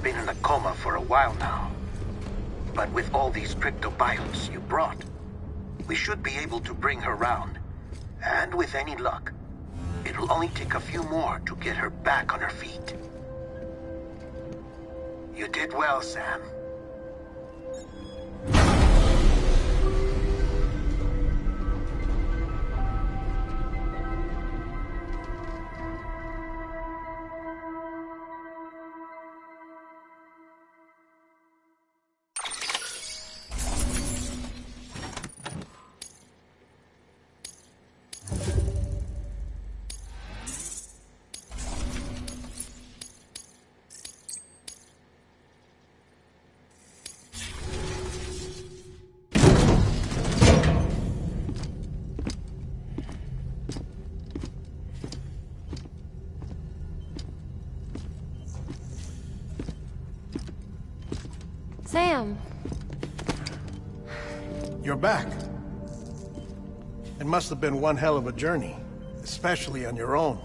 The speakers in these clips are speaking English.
been in a coma for a while now. But with all these cryptobiotes you brought, we should be able to bring her round. And with any luck, it'll only take a few more to get her back on her feet. You did well, Sam. Sam! You're back. It must have been one hell of a journey, especially on your own.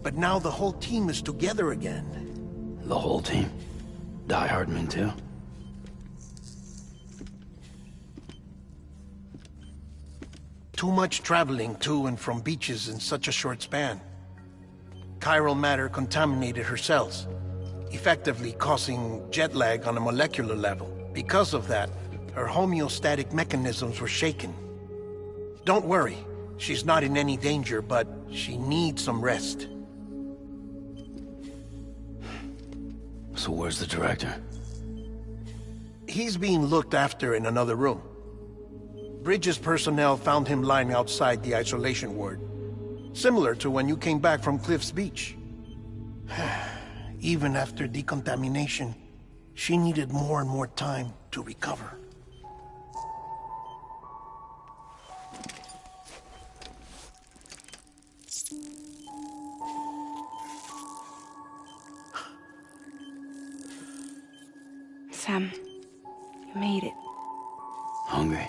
But now the whole team is together again. The whole team? Die Hardman too? Too much traveling to and from beaches in such a short span. Chiral matter contaminated her cells, effectively causing jet lag on a molecular level. Because of that, her homeostatic mechanisms were shaken. Don't worry, she's not in any danger, but she needs some rest. So where's the director? He's being looked after in another room. Bridges personnel found him lying outside the isolation ward, similar to when you came back from Cliff's Beach. Even after decontamination, she needed more and more time to recover. Sam, you made it. Hungry?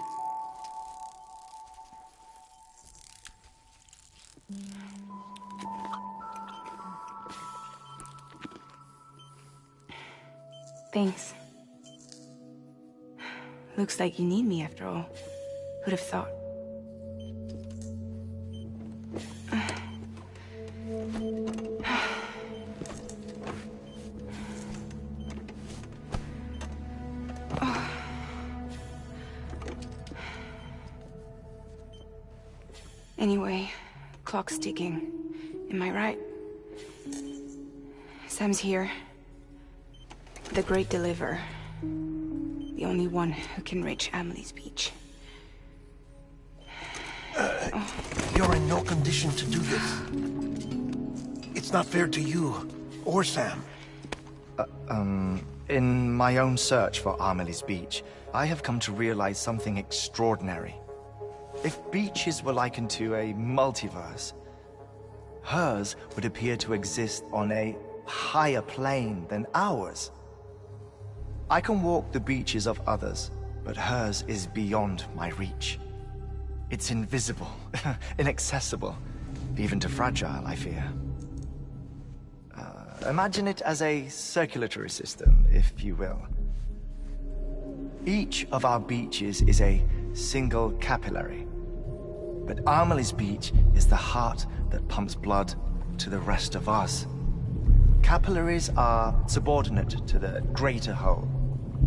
Thanks. Looks like you need me after all. Who'd have thought? Anyway, clock's ticking. Am I right? Sam's here. The Great Deliverer. The only one who can reach Amelie's Beach. You're in no condition to do this. It's not fair to you, or Sam. In my own search for Amelie's Beach, I have come to realize something extraordinary. If beaches were likened to a multiverse, hers would appear to exist on a higher plane than ours. I can walk the beaches of others, but hers is beyond my reach. It's invisible, inaccessible, even to fragile, I fear. Imagine it as a circulatory system, if you will. Each of our beaches is a single capillary, but Amelie's Beach is the heart that pumps blood to the rest of us. Capillaries are subordinate to the greater whole,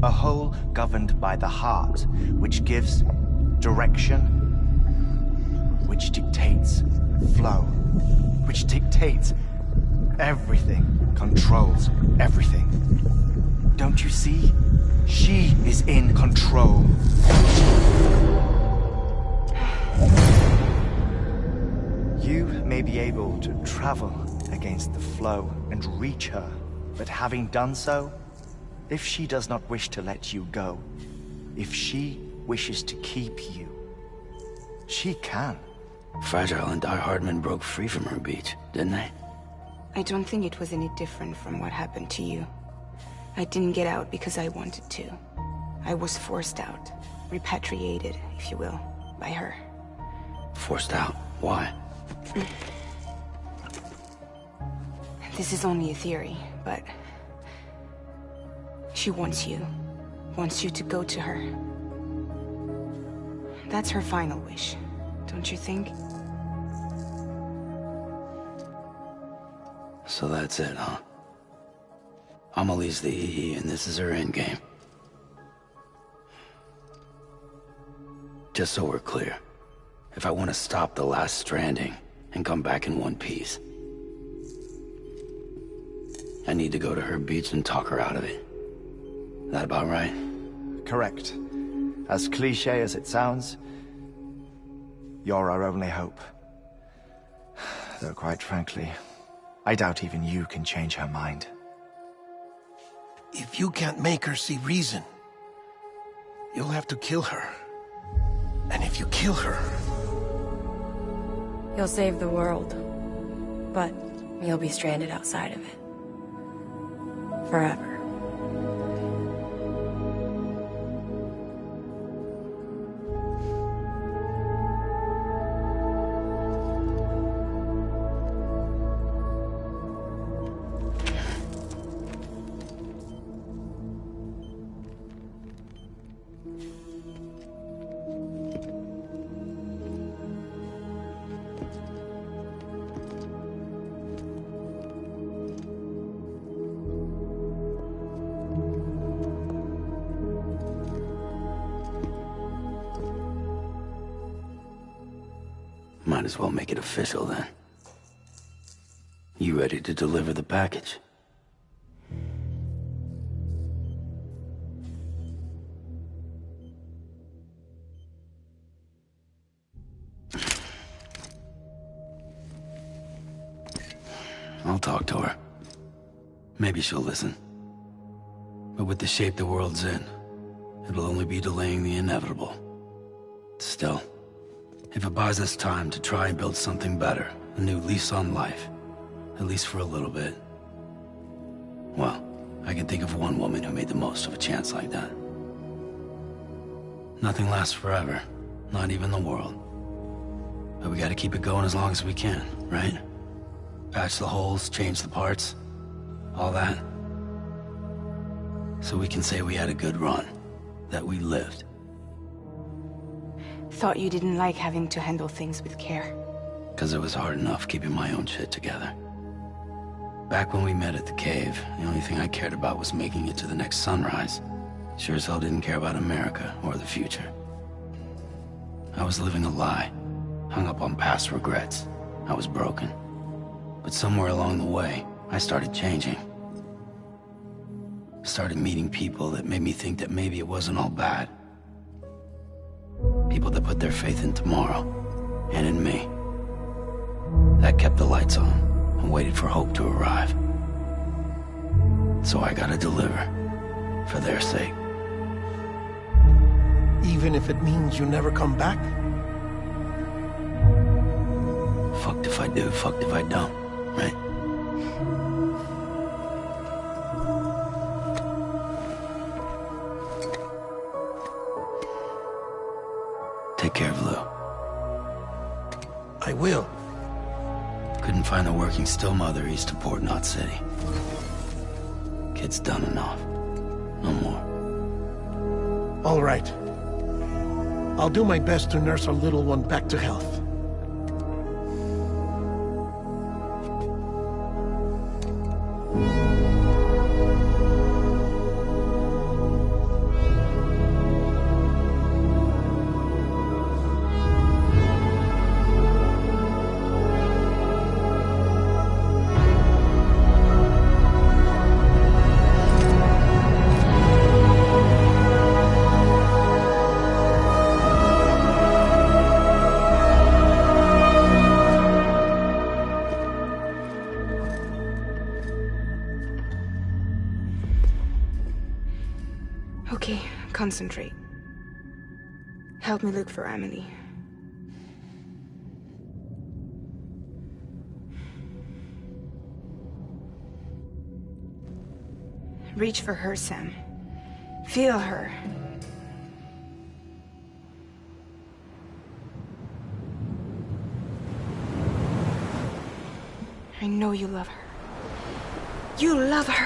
a whole governed by the heart, which gives direction, which dictates flow, which dictates everything, controls everything. Don't you see? She is in control. You may be able to travel against the flow and reach her, but having done so, if she does not wish to let you go, if she wishes to keep you, she can. Fragile and Die Hardman broke free from her beach, didn't they? I don't think it was any different from what happened to you. I didn't get out because I wanted to. I was forced out. Repatriated, if you will, by her. Forced out? Why? This is only a theory, but She wants you to go to her. That's her final wish, don't you think? So that's it, huh? Amelie's the EE and this is her endgame. Just so we're clear, if I want to stop the last stranding and come back in one piece, I need to go to her beach and talk her out of it. That about right? Correct. As cliché as it sounds, you're our only hope. Though quite frankly, I doubt even you can change her mind. If you can't make her see reason, you'll have to kill her. And if you kill her... You'll save the world, but you'll be stranded outside of it. Forever. Might as well make it official then. You ready to deliver the package? I'll talk to her. Maybe she'll listen. But with the shape the world's in, it'll only be delaying the inevitable. Still, if it buys us time to try and build something better, a new lease on life, at least for a little bit, well, I can think of one woman who made the most of a chance like that. Nothing lasts forever, not even the world. But we gotta keep it going as long as we can, right? Patch the holes, change the parts, all that. So we can say we had a good run, that we lived. Thought you didn't like having to handle things with care. 'Cause it was hard enough keeping my own shit together. Back when we met at the cave, the only thing I cared about was making it to the next sunrise. Sure as hell didn't care about America or the future. I was living a lie, hung up on past regrets. I was broken. But somewhere along the way, I started changing. Started meeting people that made me think that maybe it wasn't all bad. People that put their faith in tomorrow, and in me. That kept the lights on, and waited for hope to arrive. So I gotta deliver, for their sake. Even if it means you never come back? Fucked if I do, fucked if I don't, right? Take care of Lou. I will. Couldn't find a working still mother east of Port Knot City. Kid's done enough. No more. All right. I'll do my best to nurse our little one back to health. Okay, concentrate. Help me look for Emily. Reach for her, Sam. Feel her. I know you love her. You love her!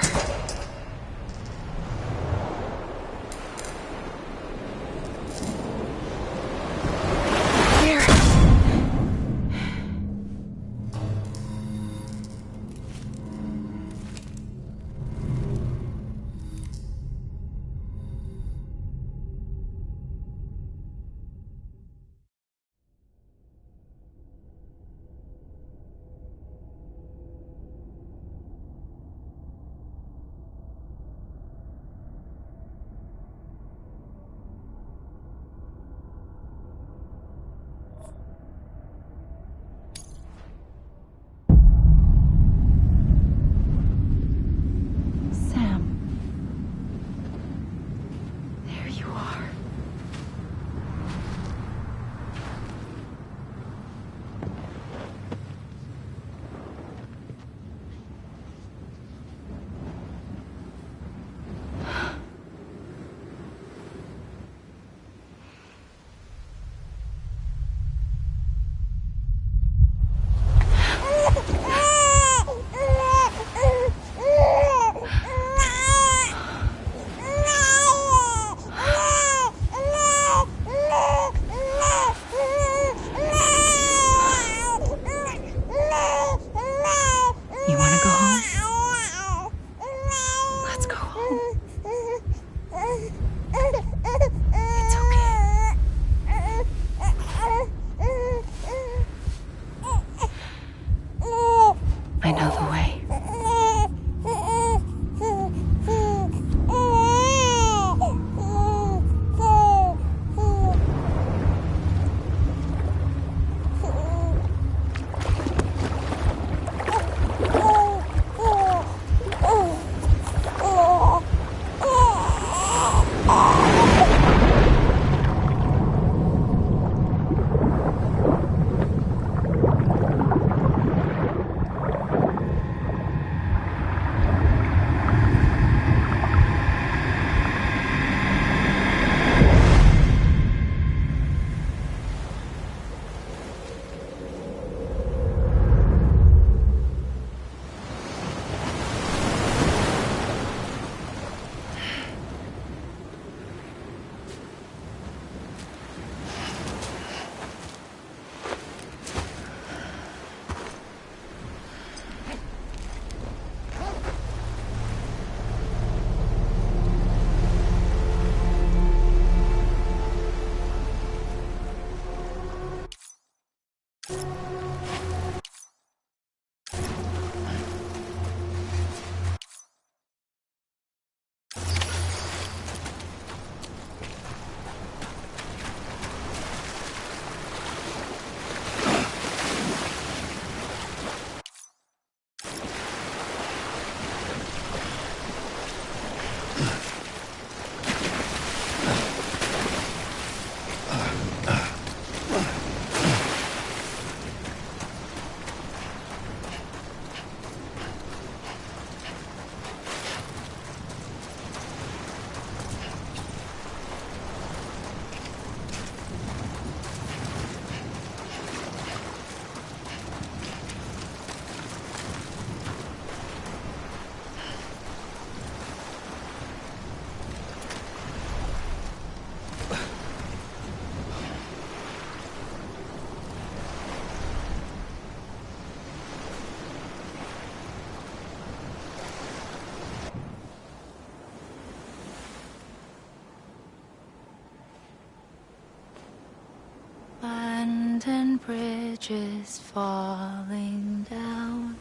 bridges falling down,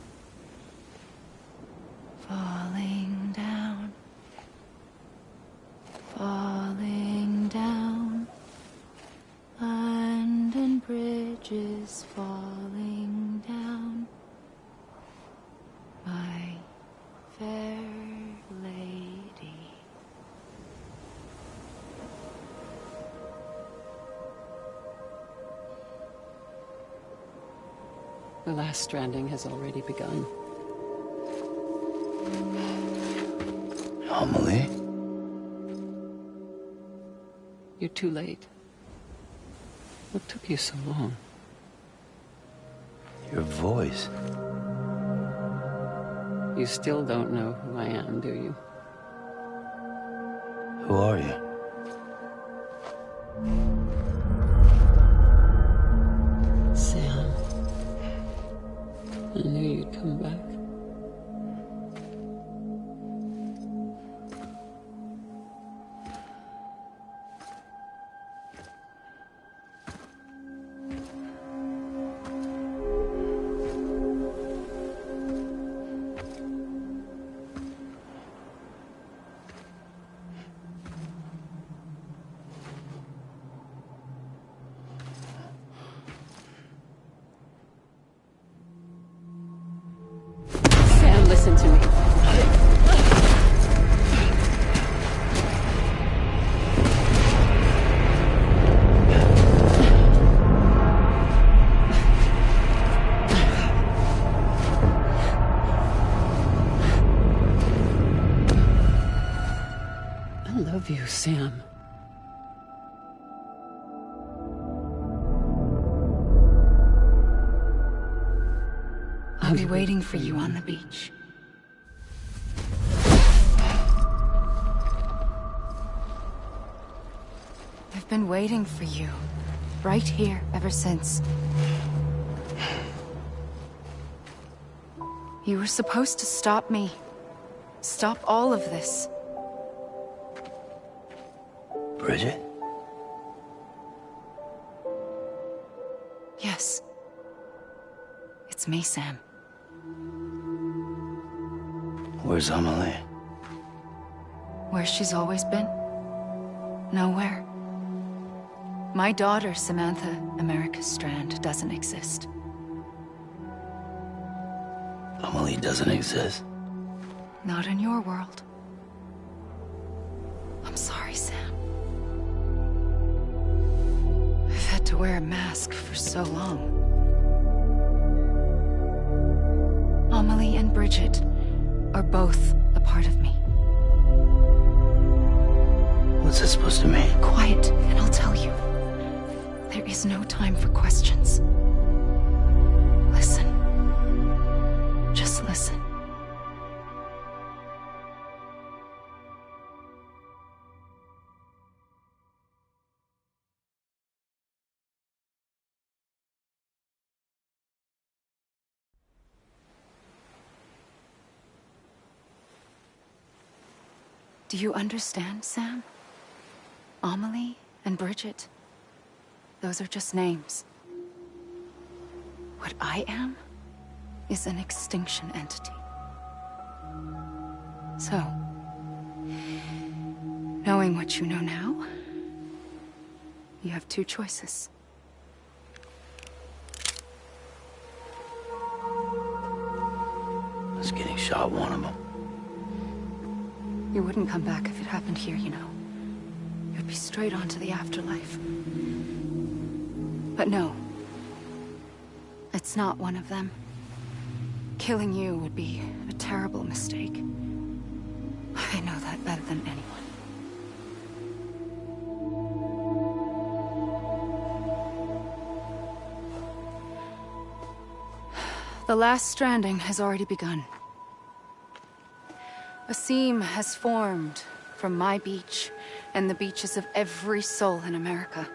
falling down, falling down. London bridges falling down, my fair lady. The last stranding has already begun. Amelie? You're too late. What took you so long? Your voice. You still don't know who I am, do you? Who are you? Sam. I knew you'd come back. Listen to me. I love you, Sam. I'll be waiting for you on the beach. I've been waiting for you, right here, ever since. You were supposed to stop me. Stop all of this. Bridget? Yes. It's me, Sam. Where's Amelie? Where she's always been. Nowhere. My daughter, Samantha America Strand, doesn't exist. Amelie doesn't exist. Not in your world. I'm sorry, Sam. I've had to wear a mask for so long. Amelie and Bridget are both a part of me. What's that supposed to mean? Quiet, and I'll tell you. There is no time for questions. Listen. Just listen. Do you understand, Sam? Amelie and Bridget, those are just names. What I am is an extinction entity. So, knowing what you know now, you have two choices. Is getting shot one of them? You wouldn't come back if it happened here, you know. You'd be straight on to the afterlife. But no. It's not one of them. Killing you would be a terrible mistake. I know that better than anyone. The last stranding has already begun. A seam has formed from my beach and the beaches of every soul in America.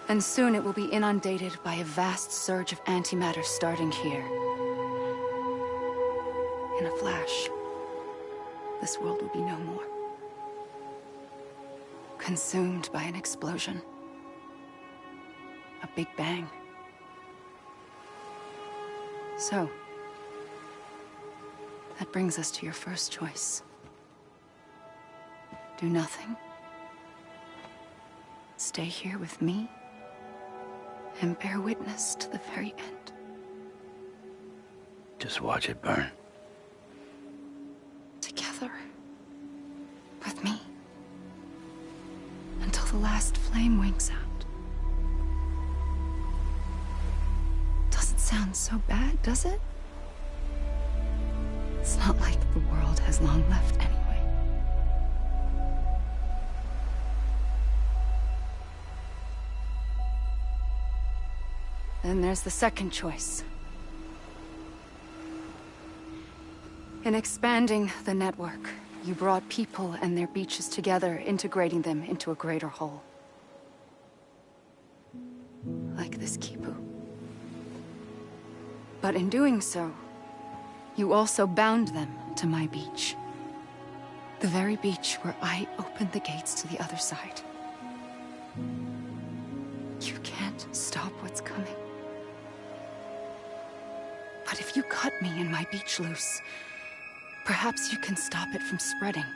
And soon it will be inundated by a vast surge of antimatter starting here. In a flash, this world will be no more. Consumed by an explosion. A big bang. So, that brings us to your first choice. Do nothing. Stay here with me and bear witness to the very end. Just watch it burn. Together. With me. Until the last flame winks out. Doesn't sound so bad, does it? It's not like the world has long left anyway. Then there's the second choice. In expanding the network, you brought people and their beaches together, integrating them into a greater whole. Like this Kipu. But in doing so, you also bound them to my beach. The very beach where I opened the gates to the other side. You can't stop what's coming. But if you cut me and my beach loose, perhaps you can stop it from spreading.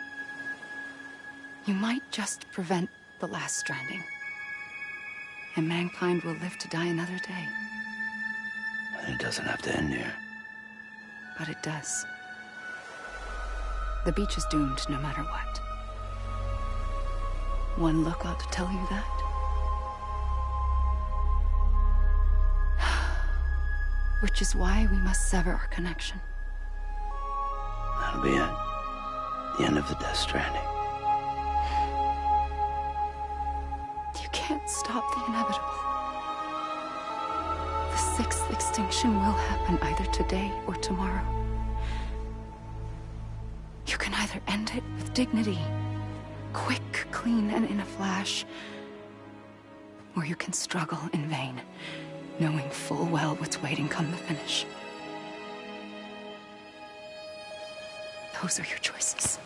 You might just prevent the last stranding. And mankind will live to die another day. And it doesn't have to end here. But it does. The beach is doomed no matter what. One look ought to tell you that. Which is why we must sever our connection. That'll be it. The end of the Death Stranding. You can't stop the inevitable. The sixth extinction will happen either today or tomorrow. You can either end it with dignity, quick, clean, and in a flash, or you can struggle in vain, knowing full well what's waiting come the finish. Those are your choices.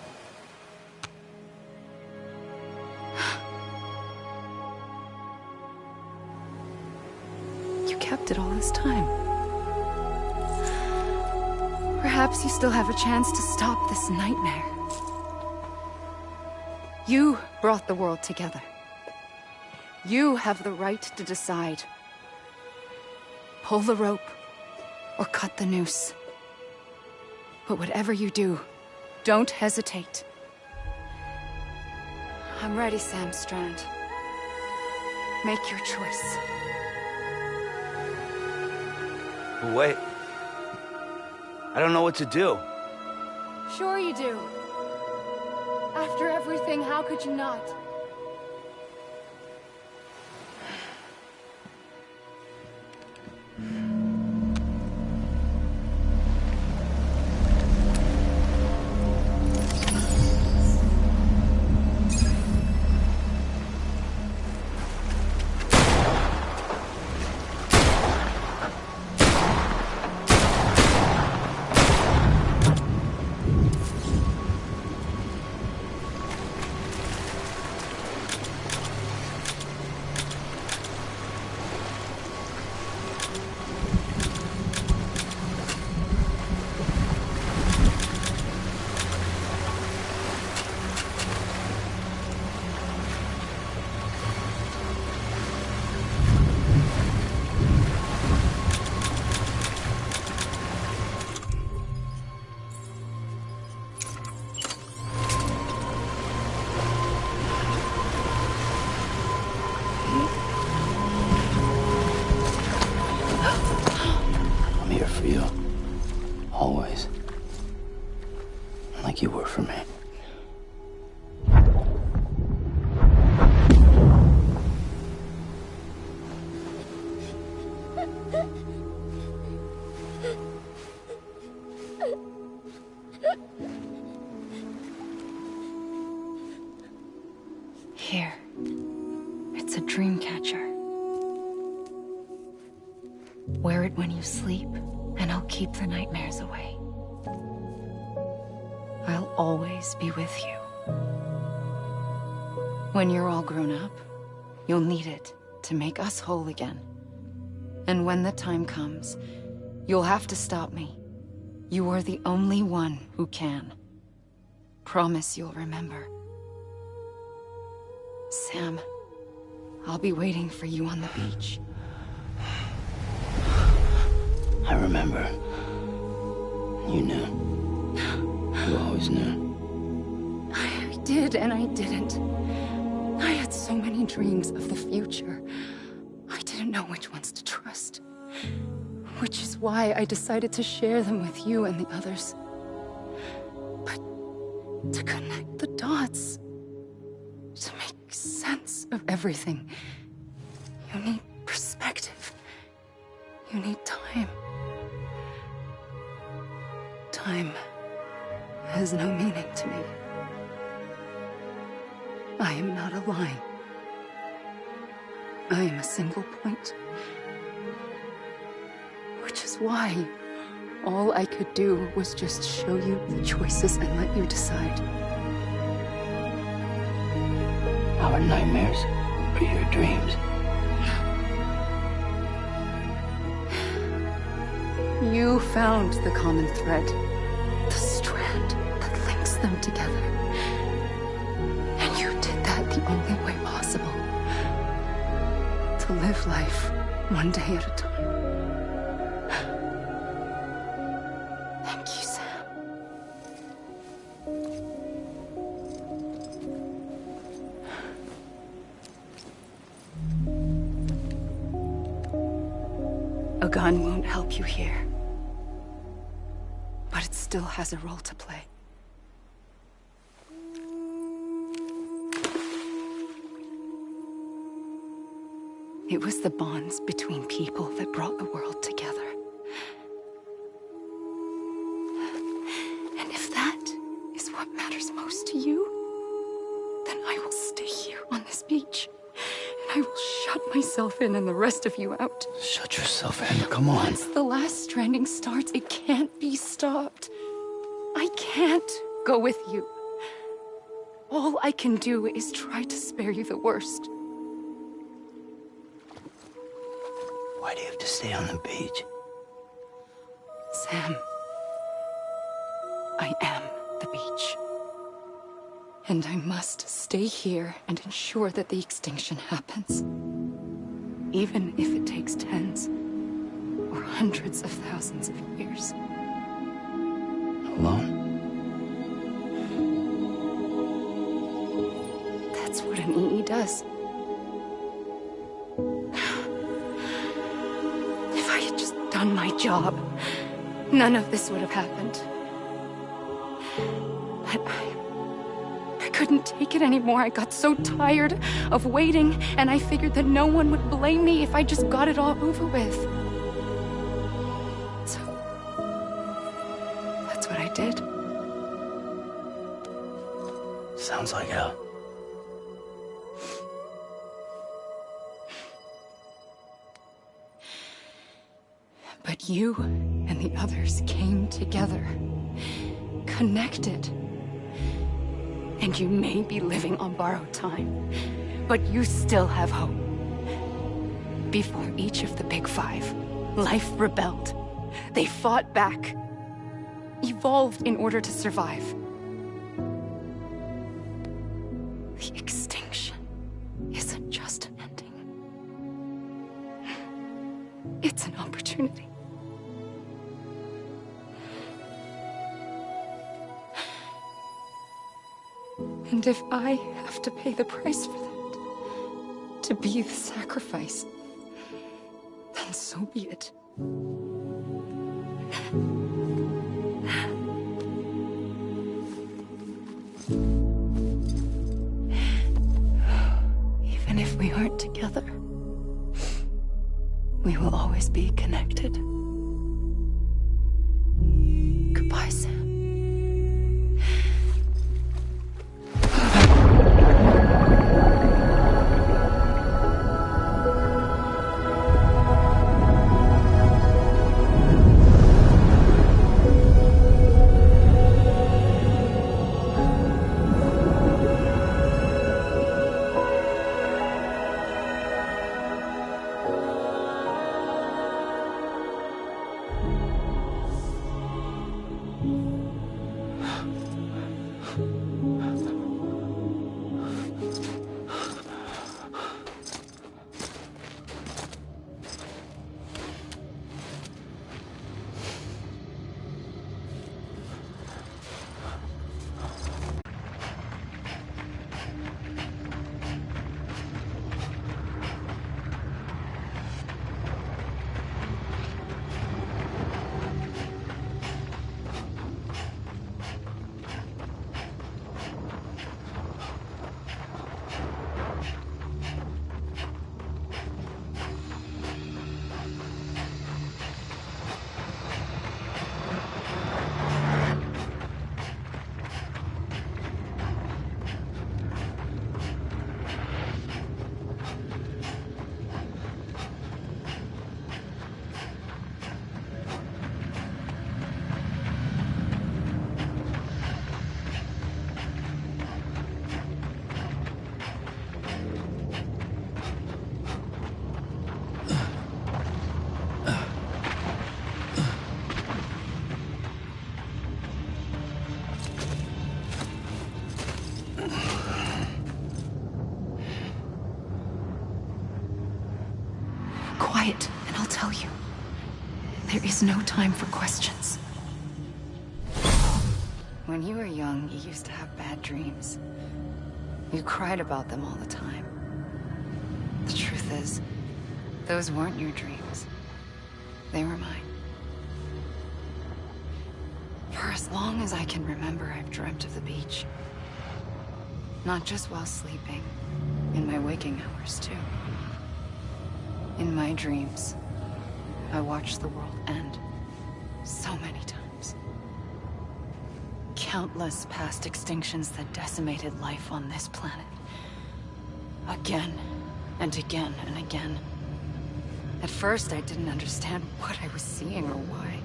You kept it all this time. Perhaps you still have a chance to stop this nightmare. You brought the world together. You have the right to decide. Pull the rope or cut the noose. But whatever you do, don't hesitate. I'm ready, Sam Strand. Make your choice. Wait. I don't know what to do. Sure you do. After everything, how could you not? Like you were for me. Here. It's a dream catcher. Wear it when you sleep, and I'll keep the nightmares away. I'll always be with you. When you're all grown up, you'll need it to make us whole again. And when the time comes, You'll have to stop me. You are the only one who can. Promise you'll remember. Sam, I'll be waiting for you on the beach. I remember. You knew. You always knew. I did and I didn't. I had so many dreams of the future. I didn't know which ones to trust. Which is why I decided to share them with you and the others. But to connect the dots, to make sense of everything, you need perspective. You need time. Time has no meaning to me. I am not a line. I am a single point. Which is why all I could do was just show you the choices and let you decide. Our nightmares are your dreams. You found the common thread, the strand that links them together. And you did that the only way possible. To live life one day at a time. Thank you, Sam. A gun won't help you here. But it still has a role to play. It was the bonds between people that brought the world together. And if that is what matters most to you, then I will stay here on this beach. And I will shut myself in and the rest of you out. Shut yourself in, come on. Once the last stranding starts, it can't be stopped. I can't go with you. All I can do is try to spare you the worst. Why do you have to stay on the beach? Sam, I am the beach. And I must stay here and ensure that the extinction happens. Even if it takes tens or hundreds of thousands of years. Alone? That's what an EE does. If I had just done my job, none of this would have happened. But I couldn't take it anymore. I got so tired of waiting, and I figured that no one would blame me if I just got it all over with. So, that's what I did. Sounds like hell. But you and the others came together, connected. And you may be living on borrowed time, but you still have hope. Before each of the Big Five, life rebelled. They fought back, evolved in order to survive. The extinction isn't just an ending. It's an opportunity. And if I have to pay the price for that, to be the sacrifice, then so be it. Even if we aren't together, we will always be connected. Goodbye, Sam. tell you. There is no time for questions. When you were young, you used to have bad dreams. You cried about them all the time. The truth is, those weren't your dreams. They were mine. For as long as I can remember, I've dreamt of the beach. Not just while sleeping, in my waking hours too. In my dreams, I watched the world end so many times. Countless past extinctions that decimated life on this planet. Again, and again, and again. At first, I didn't understand what I was seeing or why.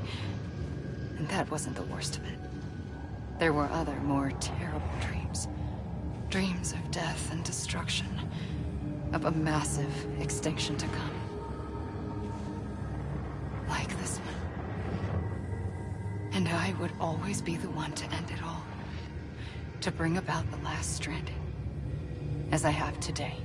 And that wasn't the worst of it. There were other, more terrible dreams. Dreams of death and destruction. Of a massive extinction to come. Like this one. And I would always be the one to end it all. To bring about the last stranding. As I have today.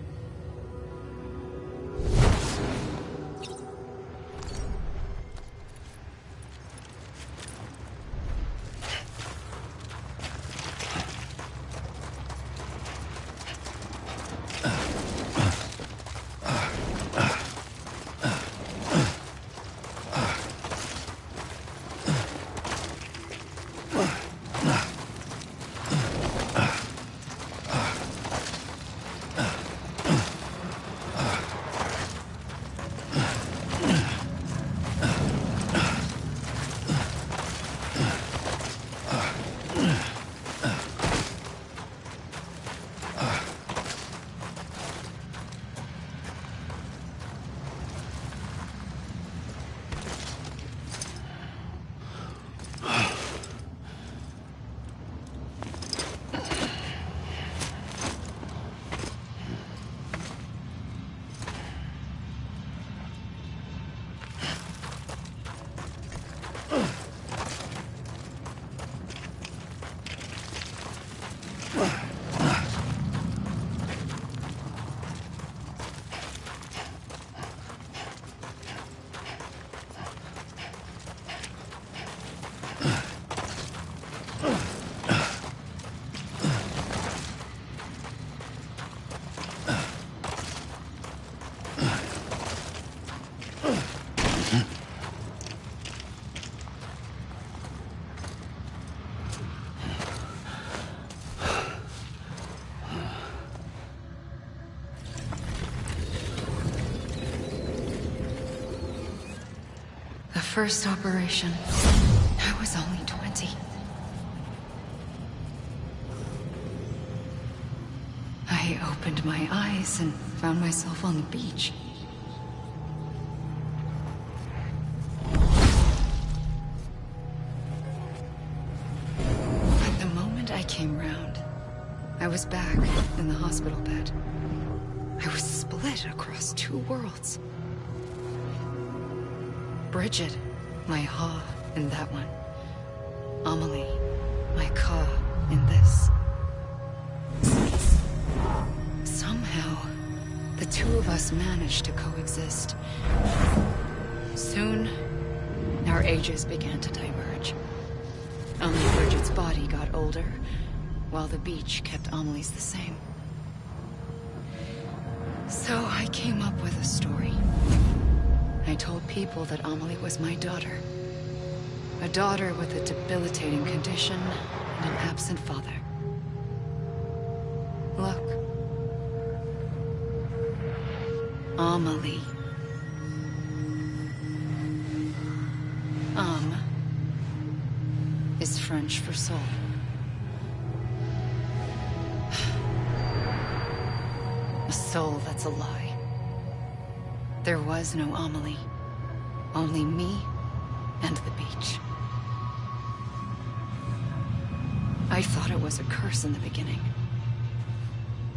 First operation, I was only 20. I opened my eyes and found myself on the beach. But the moment I came round, I was back in the hospital bed. I was split across two worlds. Bridget, my ha in that one. Amelie, my ka in this. Somehow, the two of us managed to coexist. Soon, our ages began to diverge. Only Bridget's body got older, while the beach kept Amelie's the same. So I came up with a story. I told people that Amelie was my daughter. A daughter with a debilitating condition and an absent father. Look. Amelie. Is French for soul. A soul that's a lie. There was no Amelie. Only me and the beach. I thought it was a curse in the beginning.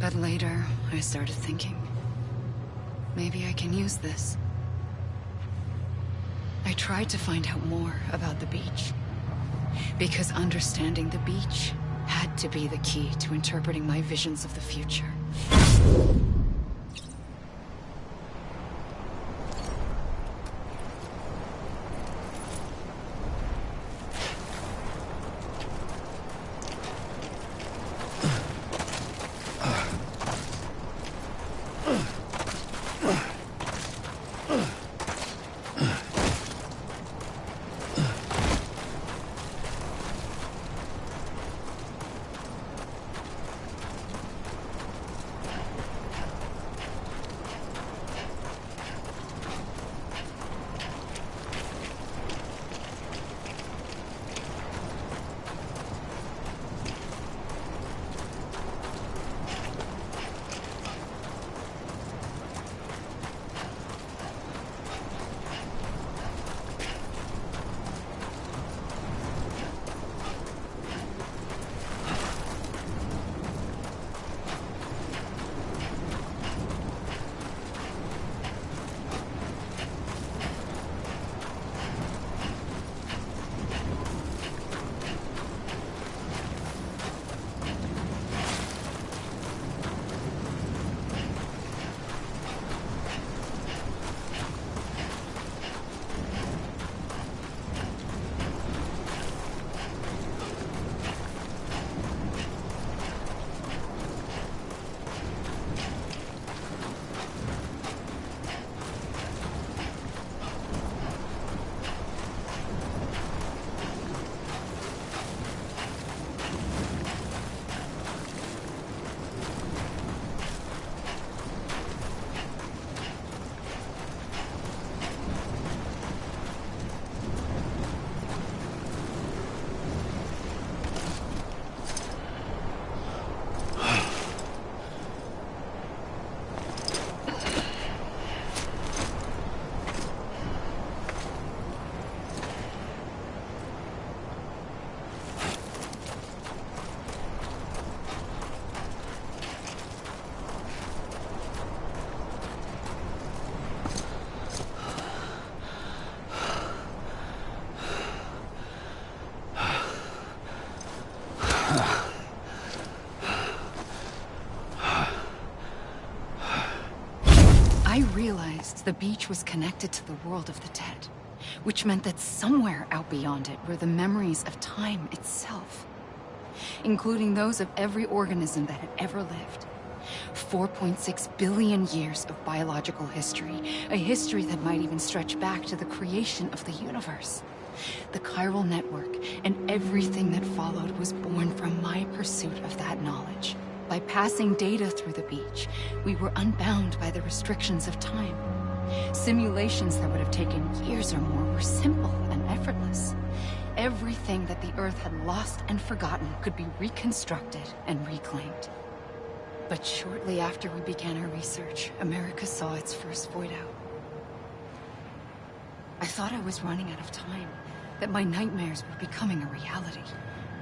But later, I started thinking, maybe I can use this. I tried to find out more about the beach. Because understanding the beach had to be the key to interpreting my visions of the future. The beach was connected to the world of the dead, which meant that somewhere out beyond it were the memories of time itself, including those of every organism that had ever lived. 4.6 billion years of biological history, a history that might even stretch back to the creation of the universe. The chiral network and everything that followed was born from my pursuit of that knowledge. By passing data through the beach, we were unbound by the restrictions of time. Simulations that would have taken years or more were simple and effortless. Everything that the Earth had lost and forgotten could be reconstructed and reclaimed. But shortly after we began our research, America saw its first void out. I thought I was running out of time, that my nightmares were becoming a reality.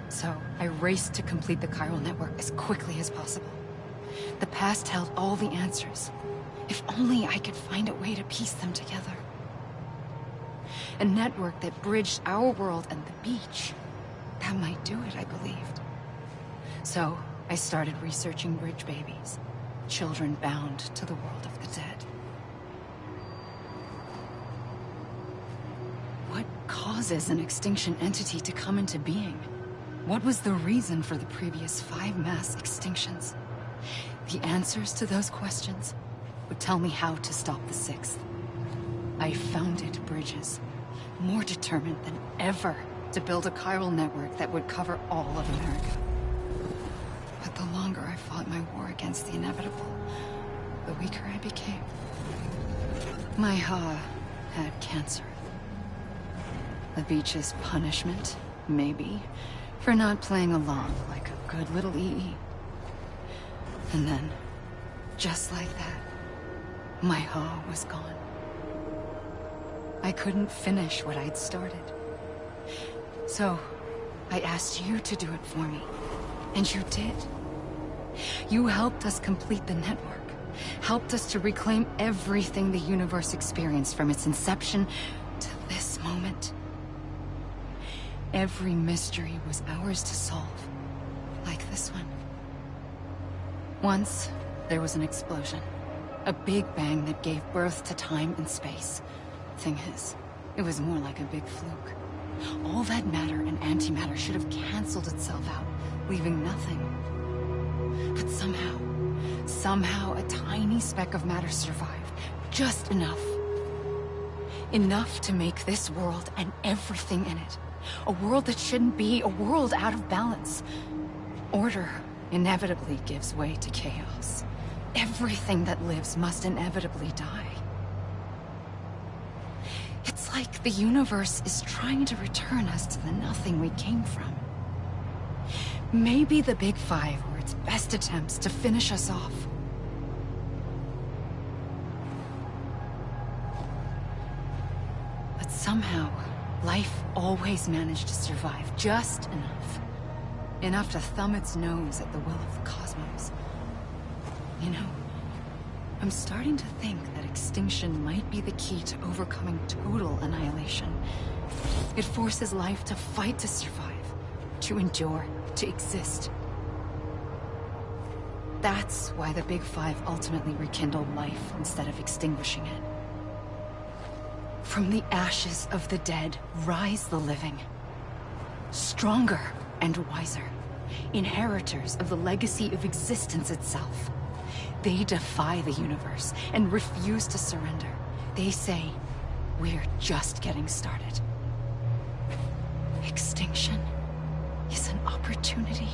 So I raced to complete the chiral network as quickly as possible. The past held all the answers. If only I could find a way to piece them together. A network that bridged our world and the beach. That might do it, I believed. So I started researching bridge babies, children bound to the world of the dead. What causes an extinction entity to come into being? What was the reason for the previous 5 mass extinctions? The answers to those questions would tell me how to stop the 6th. I founded bridges, more determined than ever to build a chiral network that would cover all of America. But the longer I fought my war against the inevitable, the weaker I became. My Ha had cancer. The beach's punishment, maybe, for not playing along like a good little EE. And then, just like that, my Ha was gone. I couldn't finish what I'd started. So, I asked you to do it for me. And you did. You helped us complete the network. Helped us to reclaim everything the universe experienced from its inception to this moment. Every mystery was ours to solve. Like this one. Once, there was an explosion. A big bang that gave birth to time and space. Thing is, it was more like a big fluke. All that matter and antimatter should have canceled itself out, leaving nothing. But somehow a tiny speck of matter survived. Just enough. Enough to make this world and everything in it. A world that shouldn't be, a world out of balance. Order inevitably gives way to chaos. Everything that lives must inevitably die. It's like the universe is trying to return us to the nothing we came from. Maybe the Big Five were its best attempts to finish us off. But somehow, life always managed to survive just enough. Enough to thumb its nose at the will of the cosmos. You know, I'm starting to think that extinction might be the key to overcoming total annihilation. It forces life to fight to survive, to endure, to exist. That's why the Big Five ultimately rekindled life instead of extinguishing it. From the ashes of the dead rise the living. Stronger and wiser. Inheritors of the legacy of existence itself. They defy the universe and refuse to surrender. They say, we're just getting started. Extinction is an opportunity.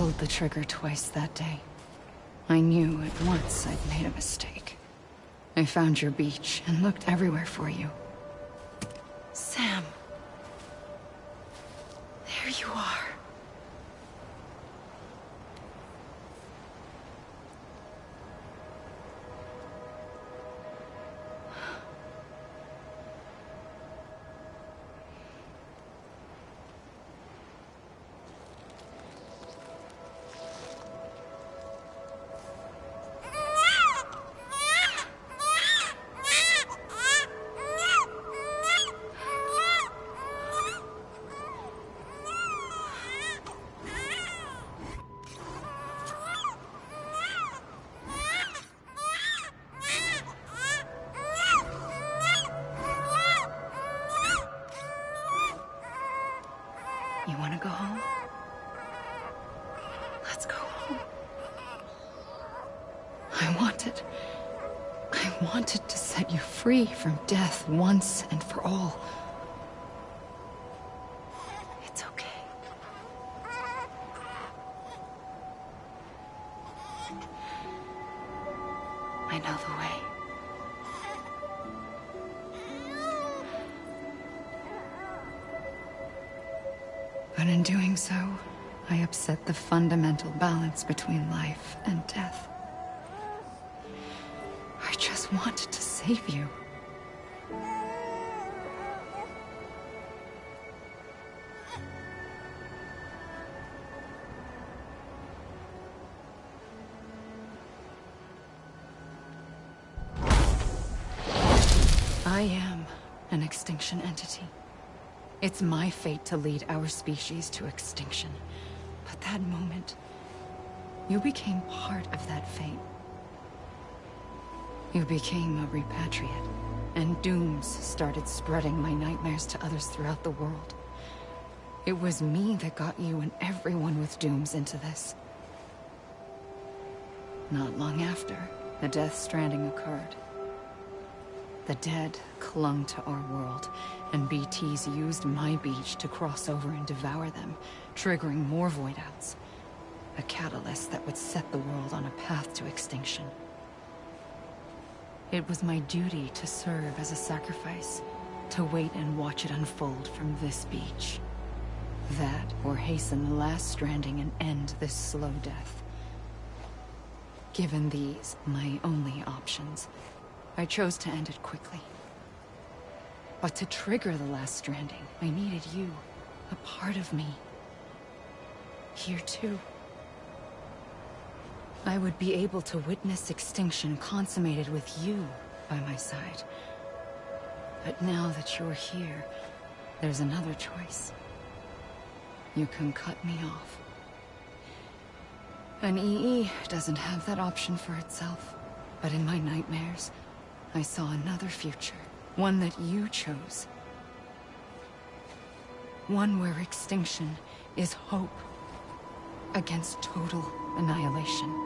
pulled the trigger twice that day. I knew at once I'd made a mistake. I found your beach and looked everywhere for you. Sam. There you are. You want to go home? Let's go home. I wanted to set you free from death once and for all. It's okay. I know the way. But in doing so, I upset the fundamental balance between life and death. I just wanted to save you. I am an extinction entity. It's my fate to lead our species to extinction. But that moment, you became part of that fate. You became a repatriate, and dooms started spreading my nightmares to others throughout the world. It was me that got you and everyone with dooms into this. Not long after, the Death Stranding occurred. The dead clung to our world, and BTs used my beach to cross over and devour them, triggering more void outs. A catalyst that would set the world on a path to extinction. It was my duty to serve as a sacrifice, to wait and watch it unfold from this beach. That, or hasten the last stranding and end this slow death. Given these, my only options, I chose to end it quickly. But to trigger the last stranding, I needed you, a part of me. Here too. I would be able to witness extinction consummated with you by my side. But now that you're here, there's another choice. You can cut me off. An EE doesn't have that option for itself. But in my nightmares, I saw another future. One that you chose. One where extinction is hope against total annihilation.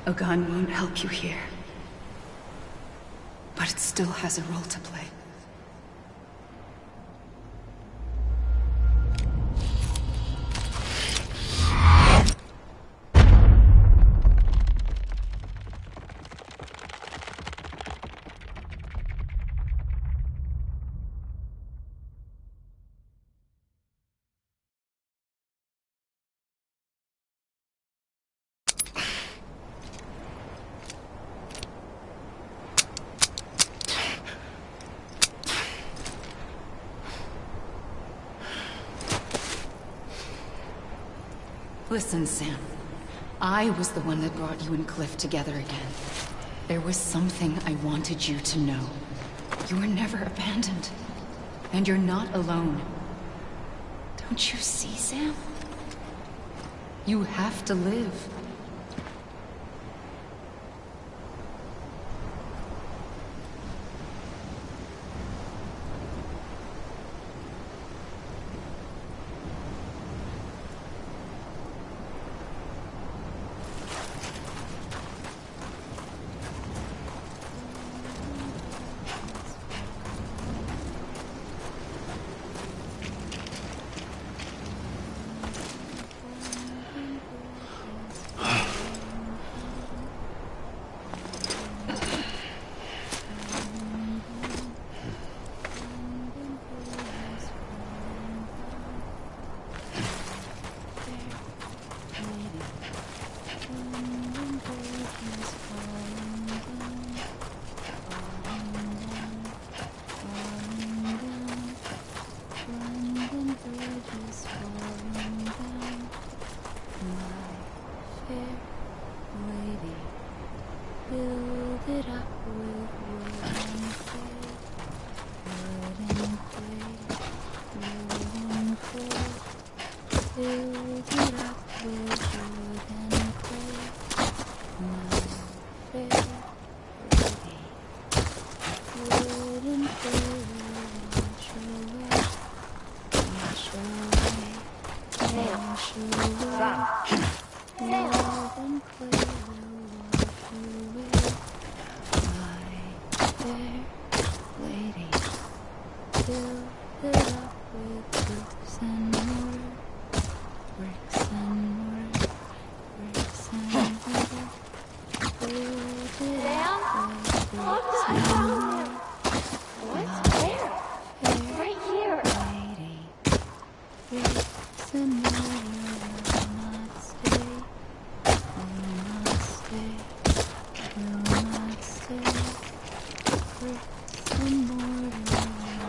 A gun won't help you here. But it still has a role to play. Listen, Sam. I was the one that brought you and Cliff together again. There was something I wanted you to know. You were never abandoned. And you're not alone. Don't you see, Sam? You have to live.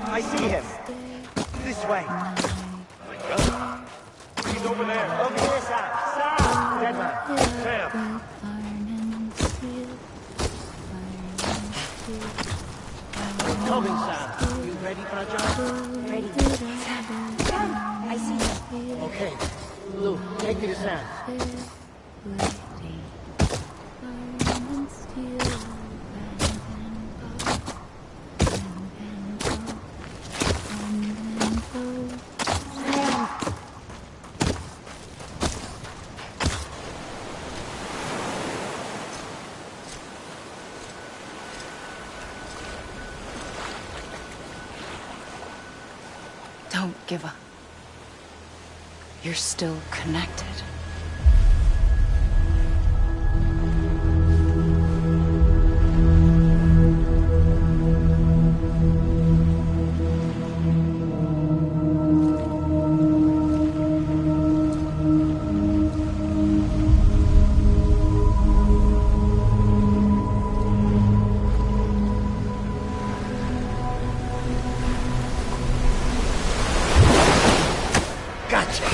I see him. This way. He's over there. Over here, Sam. Sam! Dead man. Sam. Coming, Sam. You ready for a job? Ready. Sam, I see you. Okay. Lou, take me to Sam. Don't give up. You're still connected. Gotcha!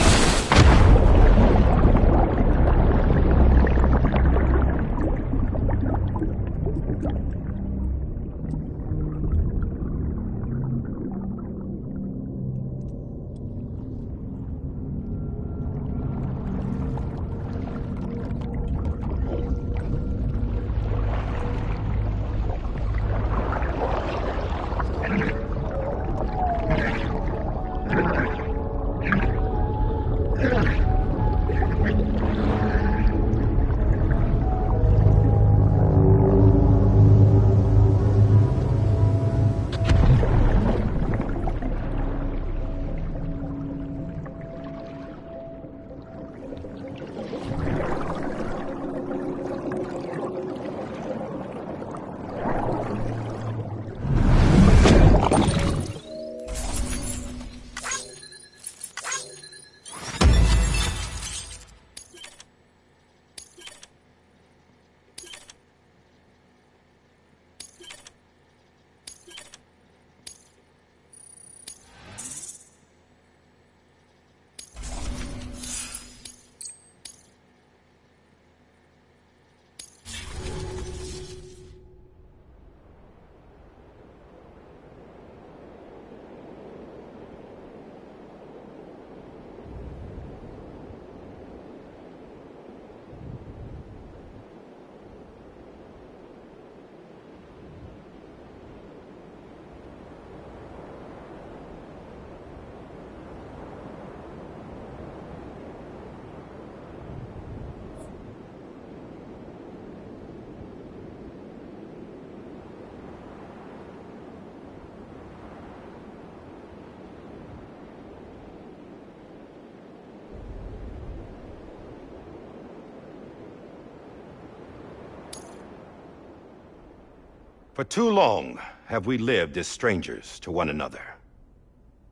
For too long have we lived as strangers to one another,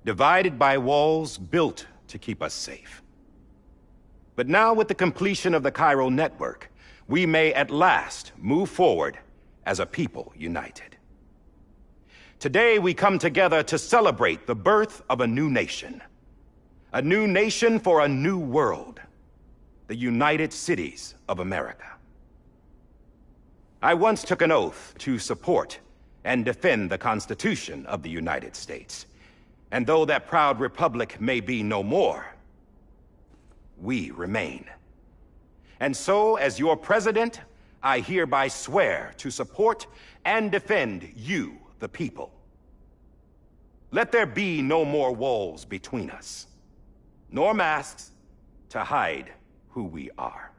divided by walls built to keep us safe. But now, with the completion of the chiral network, we may at last move forward as a people united. Today, we come together to celebrate the birth of a new nation. A new nation for a new world. The United Cities of America. I once took an oath to support and defend the Constitution of the United States. And though that proud republic may be no more, we remain. And so, as your president, I hereby swear to support and defend you, the people. Let there be no more walls between us, nor masks to hide who we are.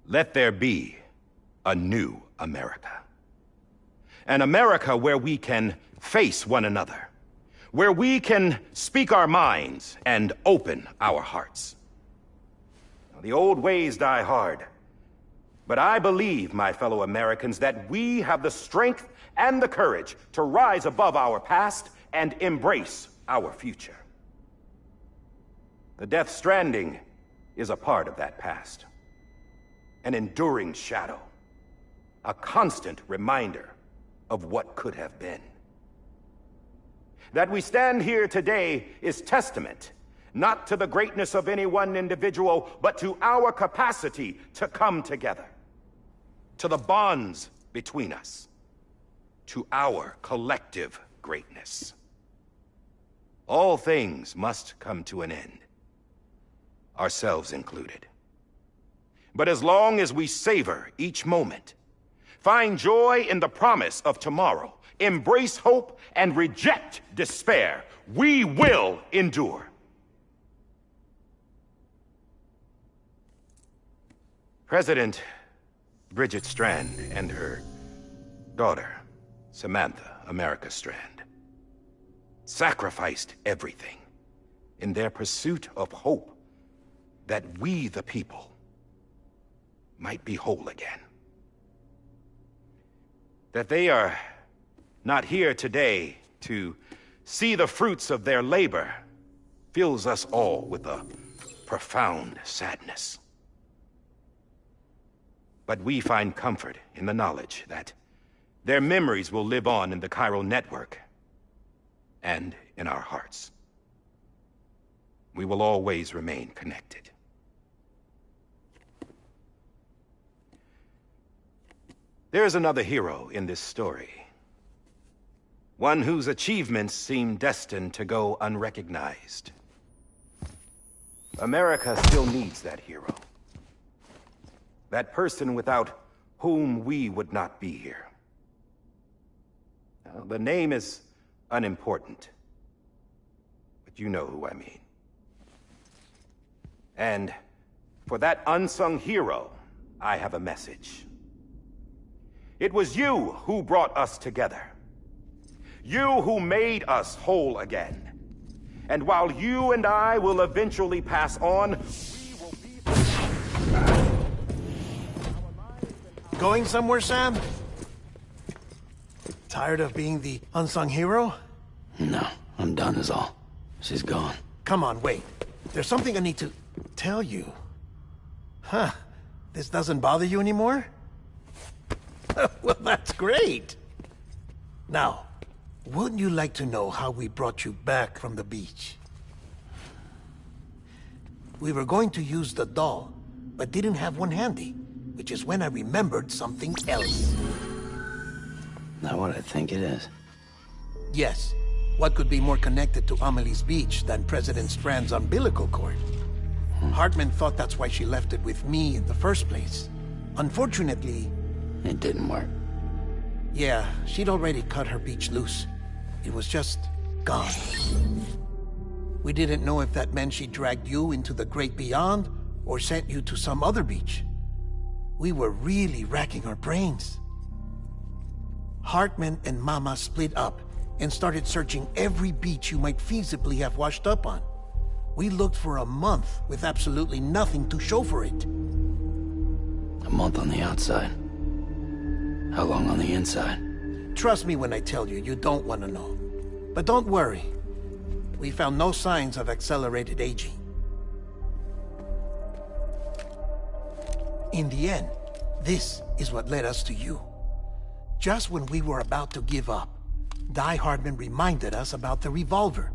Let there be a new America. An America where we can face one another, where we can speak our minds and open our hearts. The old ways die hard, but I believe, my fellow Americans, that we have the strength and the courage to rise above our past and embrace our future. The Death Stranding is a part of that past. An enduring shadow, a constant reminder of what could have been. That we stand here today is testament, not to the greatness of any one individual, but to our capacity to come together, to the bonds between us, to our collective greatness. All things must come to an end, ourselves included. But as long as we savor each moment, find joy in the promise of tomorrow, embrace hope, and reject despair, we will endure. President Bridget Strand and her daughter, Samantha America Strand, sacrificed everything in their pursuit of hope that we, the people, might be whole again. That they are not here today to see the fruits of their labor fills us all with a profound sadness. But we find comfort in the knowledge that their memories will live on in the chiral network and in our hearts. We will always remain connected. There is another hero in this story. One whose achievements seem destined to go unrecognized. America still needs that hero. That person without whom we would not be here. Now, the name is unimportant, but you know who I mean. And for that unsung hero, I have a message. It was you who brought us together. You who made us whole again. And while you and I will eventually pass on, we will be... Going somewhere, Sam? Tired of being the unsung hero? No, I'm done is all. She's gone. Come on, wait. There's something I need to tell you. Huh. This doesn't bother you anymore? Well, that's great. Now, wouldn't you like to know how we brought you back from the beach? We were going to use the doll, but didn't have one handy, which is when I remembered something else. Not what I think it is. Yes. What could be more connected to Amelie's beach than President Strand's umbilical cord? Hartman thought that's why she left it with me in the first place. Unfortunately... It didn't work. Yeah, she'd already cut her beach loose. It was just gone. We didn't know if that meant she dragged you into the great beyond, or sent you to some other beach. We were really racking our brains. Hartman and Mama split up and started searching every beach you might feasibly have washed up on. We looked for a month with absolutely nothing to show for it. A month on the outside. How long on the inside? Trust me when I tell you, you don't want to know. But don't worry. We found no signs of accelerated aging. In the end, this is what led us to you. Just when we were about to give up, Die Hardman reminded us about the revolver.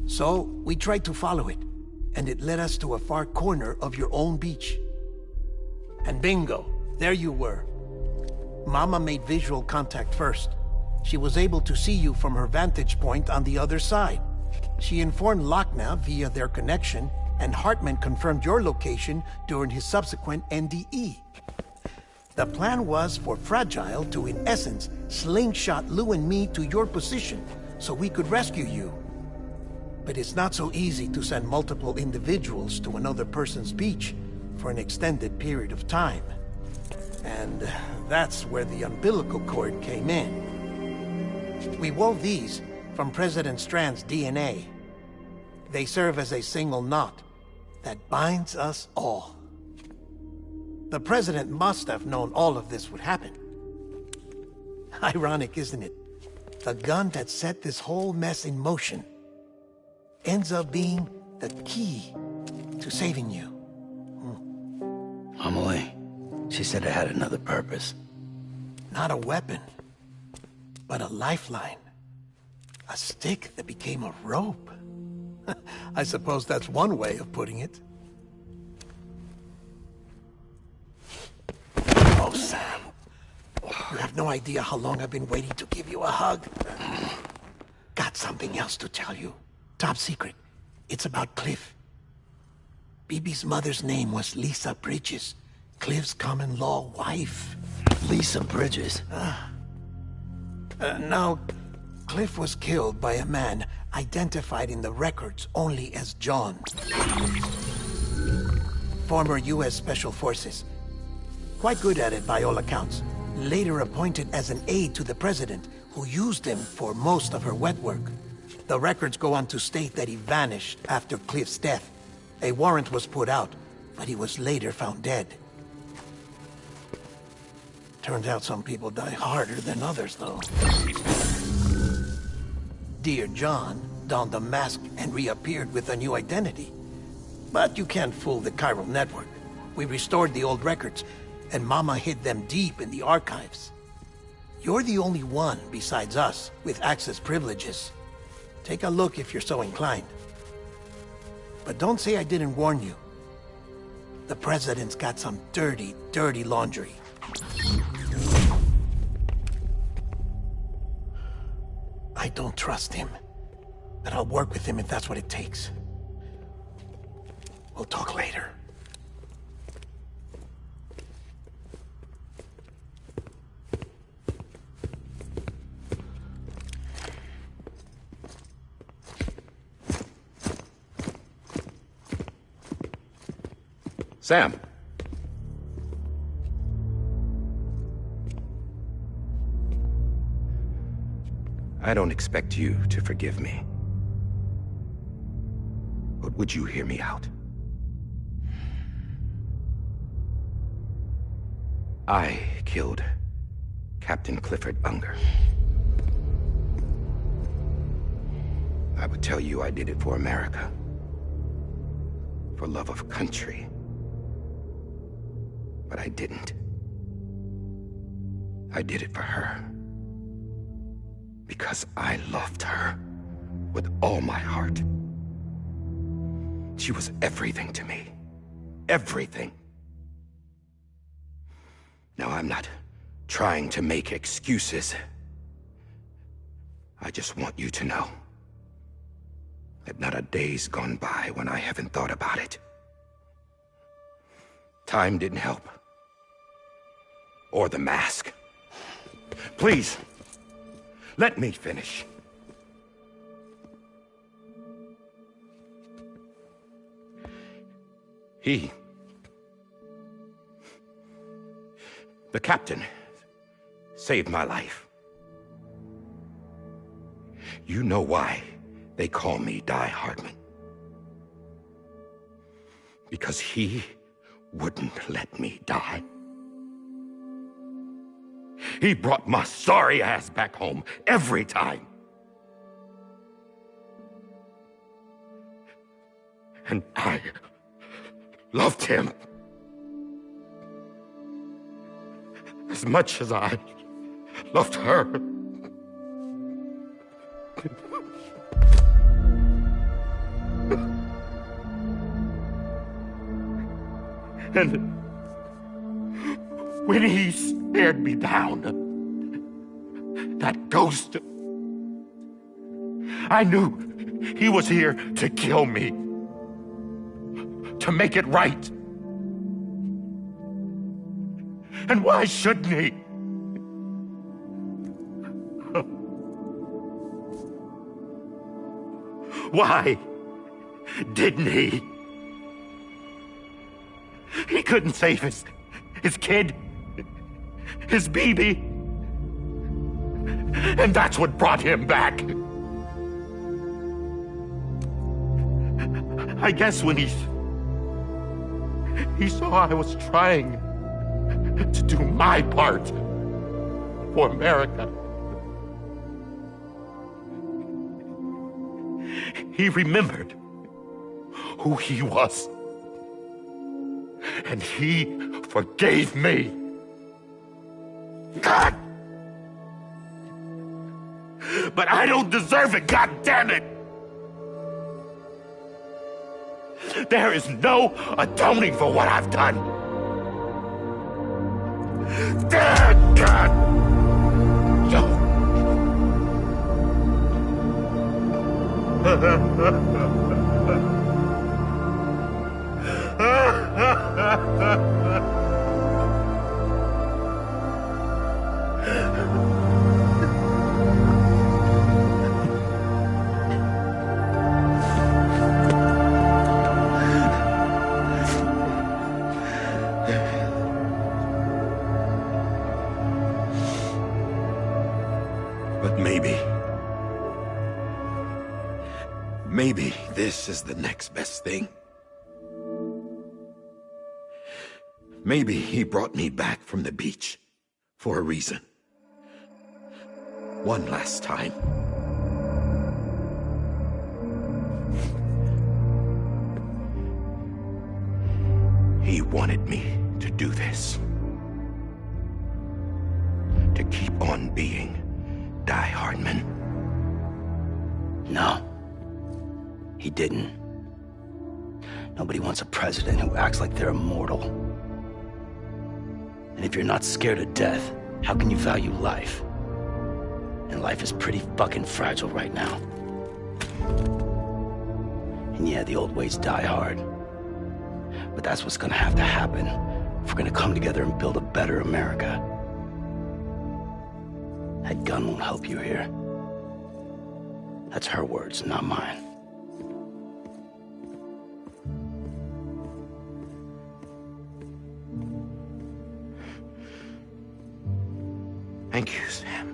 So, we tried to follow it, and it led us to a far corner of your own beach. And bingo, there you were. Mama made visual contact first. She was able to see you from her vantage point on the other side. She informed Lochna via their connection, and Hartman confirmed your location during his subsequent NDE. The plan was for Fragile to, in essence, slingshot Lou and me to your position so we could rescue you. But it's not so easy to send multiple individuals to another person's beach for an extended period of time. And that's where the umbilical cord came in. We wove these from President Strand's DNA. They serve as a single knot that binds us all. The President must have known all of this would happen. Ironic, isn't it? The gun that set this whole mess in motion ends up being the key to saving you. Amelie, she said it had another purpose. Not a weapon, but a lifeline. A stick that became a rope. I suppose that's one way of putting it. Oh, Sam. You have no idea how long I've been waiting to give you a hug. Got something else to tell you. Top secret. It's about Cliff. Bibi's mother's name was Lisa Bridges, Cliff's common-law wife. Lisa Bridges? Now, Cliff was killed by a man identified in the records only as John. Former U.S. Special Forces. Quite good at it by all accounts. Later appointed as an aide to the president, who used him for most of her wet work. The records go on to state that he vanished after Cliff's death. A warrant was put out, but he was later found dead. Turns out some people die harder than others, though. Dear John donned a mask and reappeared with a new identity. But you can't fool the chiral network. We restored the old records, and Mama hid them deep in the archives. You're the only one, besides us, with access privileges. Take a look if you're so inclined. But don't say I didn't warn you. The President's got some dirty, dirty laundry. I don't trust him, but I'll work with him if that's what it takes. We'll talk later. Sam. I don't expect you to forgive me. But would you hear me out? I killed Captain Clifford Unger. I would tell you I did it for America. For love of country. But I didn't. I did it for her. Because I loved her with all my heart. She was everything to me. Everything. Now, I'm not trying to make excuses. I just want you to know that not a day's gone by when I haven't thought about it. Time didn't help. Or the mask. Please, let me finish. The captain saved my life. You know why they call me Die Hardman. Because he wouldn't let me die. He brought my sorry ass back home every time. And I loved him as much as I loved her. And when he stared me down, that ghost, I knew he was here to kill me, to make it right. And why shouldn't he? Why didn't he? He couldn't save his kid, his baby. And that's what brought him back. I guess when he saw I was trying to do my part for America, he remembered who he was. And he forgave me. God! But I don't deserve it, God damn it! There is no atoning for what I've done. God! But maybe this is the next best thing. Maybe he brought me back from the beach for a reason. One last time. He wanted me to do this. To keep on being Die Hardman. No. He didn't. Nobody wants a president who acts like they're immortal. And if you're not scared of death, how can you value life? And life is pretty fucking fragile right now. And yeah, the old ways die hard. But that's what's gonna have to happen if we're gonna come together and build a better America. That gun won't help you here. That's her words, not mine. Thank you, Sam.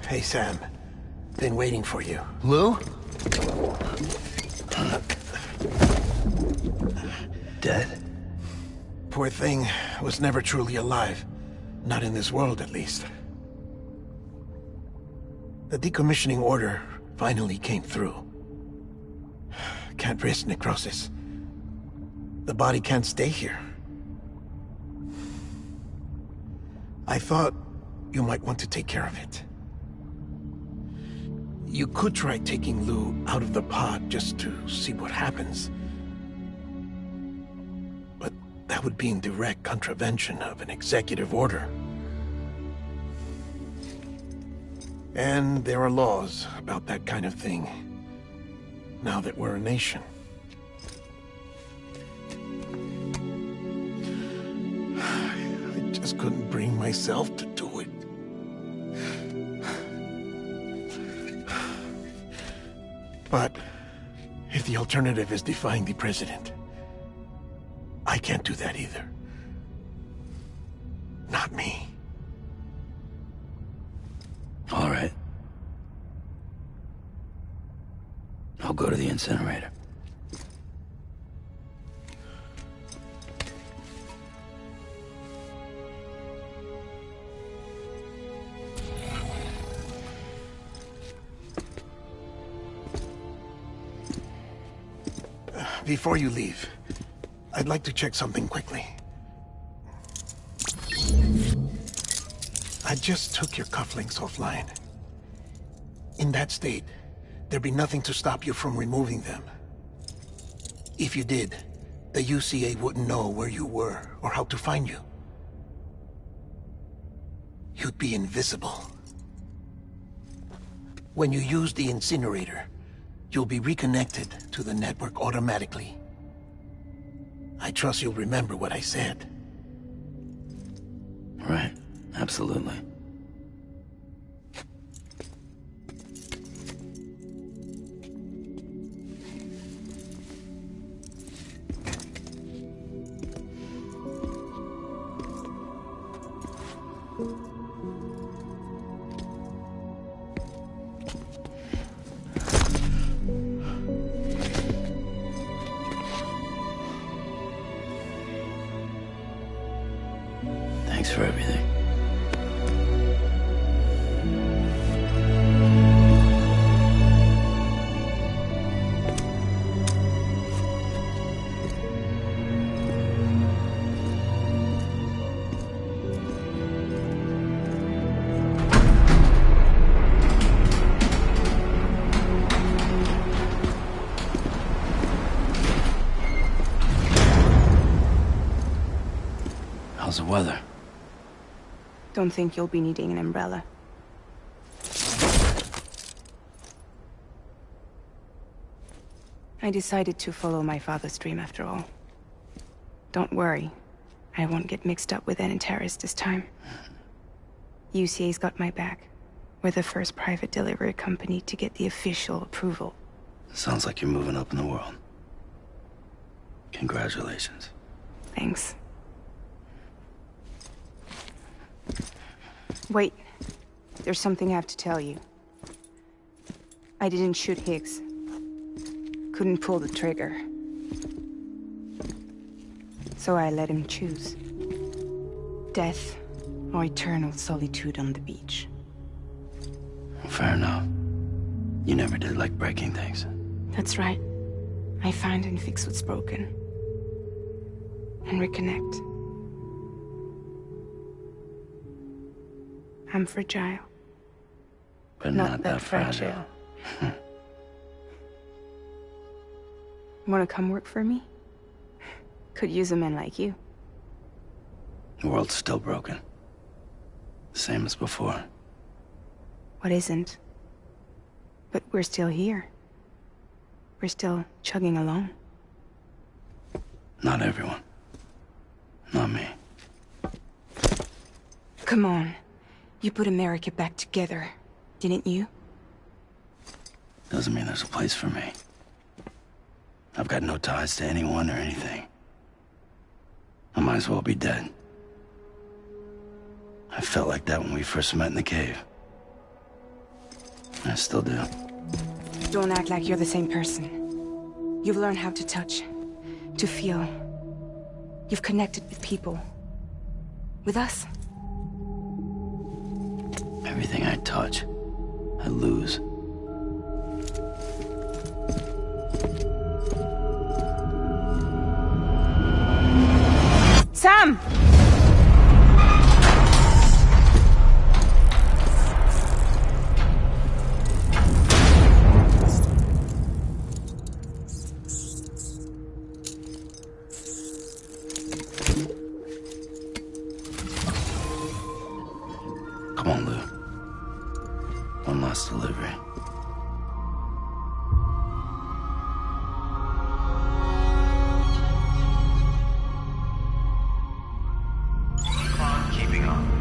Hey, Sam. Been waiting for you. Lou? Dead? Poor thing was never truly alive. Not in this world, at least. The decommissioning order finally came through. Can't risk necrosis. The body can't stay here. I thought you might want to take care of it. You could try taking Lou out of the pod just to see what happens. But that would be in direct contravention of an executive order. And there are laws about that kind of thing, now that we're a nation. just couldn't bring myself to do it. But if the alternative is defying the president, I can't do that either. Not me. All right. I'll go to the incinerator. Before you leave, I'd like to check something quickly. I just took your cufflinks offline. In that state, there'd be nothing to stop you from removing them. If you did, the UCA wouldn't know where you were or how to find you. You'd be invisible. When you use the incinerator, you'll be reconnected to the network automatically. I trust you'll remember what I said. Right, absolutely. Thanks for everything. How's the weather? Don't think you'll be needing an umbrella. I decided to follow my father's dream after all. Don't worry, I won't get mixed up with any terrorists this time. UCA's got my back. We're the first private delivery company to get the official approval. Sounds like you're moving up in the world. Congratulations. Thanks. Wait, there's something I have to tell you. I didn't shoot Higgs. Couldn't pull the trigger. So I let him choose. Death or eternal solitude on the beach. Fair enough. You never did like breaking things. That's right. I find and fix what's broken. And reconnect. I'm fragile. But not that fragile. Wanna come work for me? Could use a man like you. The world's still broken. Same as before. What isn't? But we're still here. We're still chugging along. Not everyone. Not me. Come on. You put America back together, didn't you? Doesn't mean there's a place for me. I've got no ties to anyone or anything. I might as well be dead. I felt like that when we first met in the cave. I still do. Don't act like you're the same person. You've learned how to touch, to feel. You've connected with people. With us. Everything I touch, I lose. Sam! Come on, Lou. One last delivery. Come on, beyond.